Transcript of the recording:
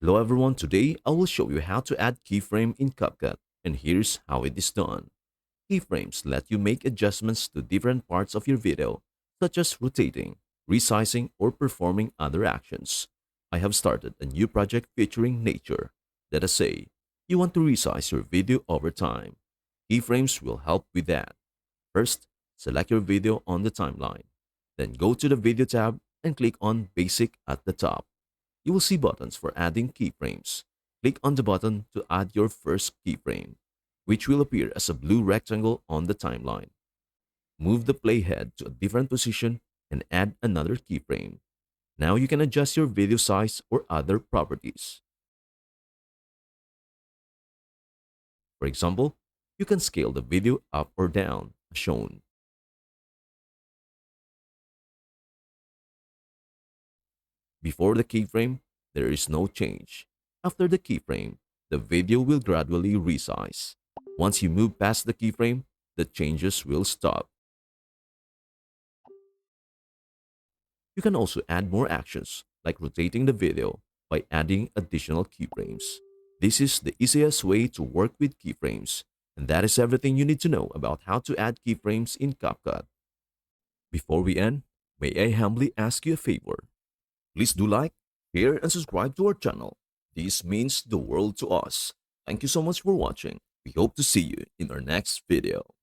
Hello everyone, today I will show you how to add keyframe in Capcut, and here's how it is done. Keyframes let you make adjustments to different parts of your video, such as rotating, resizing, or performing other actions. I have started a new project featuring nature. Let us say, you want to resize your video over time. Keyframes will help with that. First, select your video on the timeline. Then go to the Video tab and click on Basic at the top. You will see buttons for adding keyframes. Click on the button to add your first keyframe, which will appear as a blue rectangle on the timeline. Move the playhead to a different position and add another keyframe. Now you can adjust your video size or other properties. For example, you can scale the video up or down, as shown. Before the keyframe, there is no change. After the keyframe, the video will gradually resize. Once you move past the keyframe, the changes will stop. You can also add more actions, like rotating the video, by adding additional keyframes. This is the easiest way to work with keyframes, and that is everything you need to know about how to add keyframes in CapCut. Before we end, may I humbly ask you a favor? Please do like, share, and subscribe to our channel. This means the world to us. Thank you so much for watching. We hope to see you in our next video.